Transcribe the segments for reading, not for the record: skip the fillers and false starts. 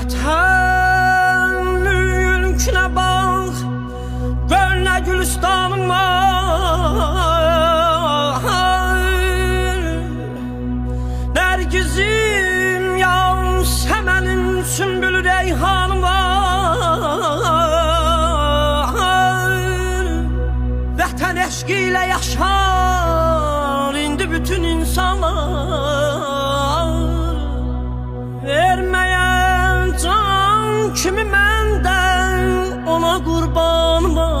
Vətən mülkünə bax, gör nə gülüstanın var. Nərgizim yaz, səmənin sümbülü reyhanı var. Vətən eşqi ilə yaşar indi bütün insanlar. Verməyen can kimi məndən ona qurban var.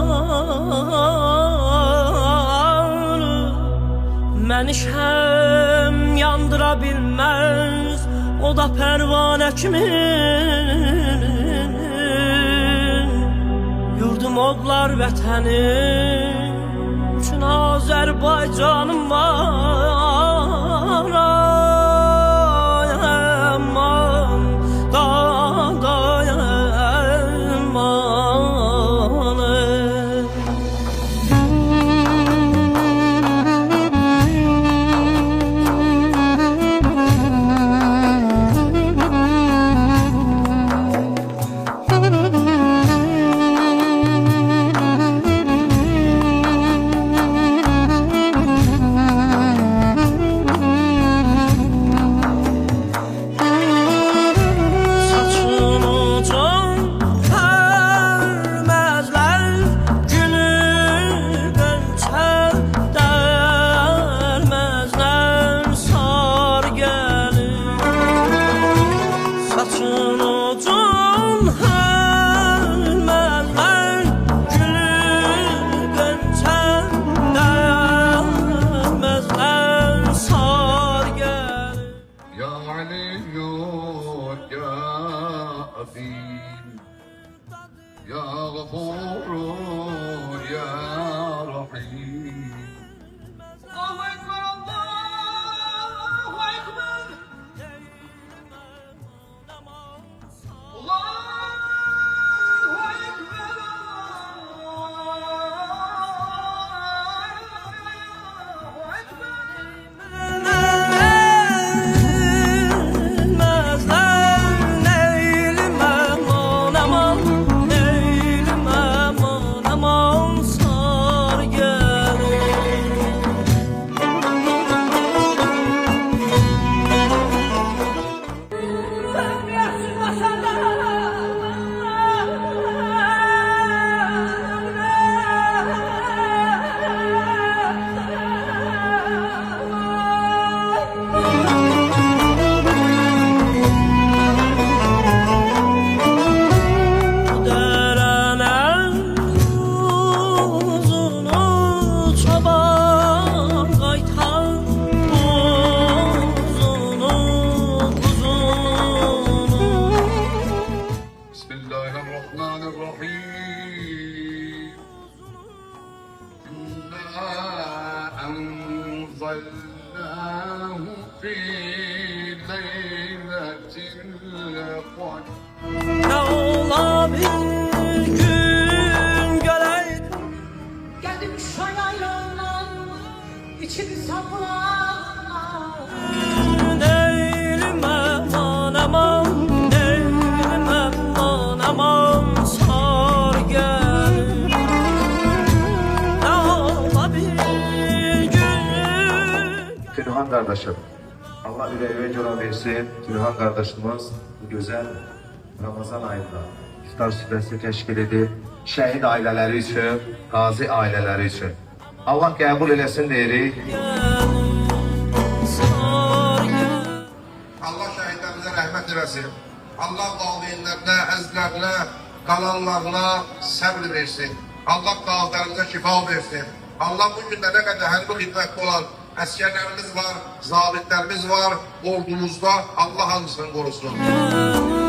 Məni şəm yandıra bilməz, o da pərvanə kimi. Yurdum oğlar vətənim üçün Azərbaycanım var. Ya Gafur Ya Rahim. Allahu Ekber, Allahu Ekber. Allahu Ekber, Allahu Ekber. Bismillahirrahmanirrahim. İnna enzelnahu fi leyletil qadr. Ne ola bir gün göreyim, Geldim şu yaylanan için saplar. değilim aman aman, değilim aman aman, sar gel. Ne ola bir gün. Tülhan kardeşim, Allah yüreği ve cura versin. Tülhan kardeşimiz bu güzel Ramazan ayında iftar süfresi teşkil edip şehit aileleri için, gazi aileleri için Allah kabul eylesin deyirik. Allah şəhidlərimizə rəhmət eləsin. Allah valideynlərinə, əzizlərinə, qalanlarına səbr versin. Allah qazilərimizə şifa versin. Allah bu gündə nə qədər hərbi xidmətdə olan əsgərlərimiz var, zabitlərimiz var, ordumuzda Allah hamısını qorusun.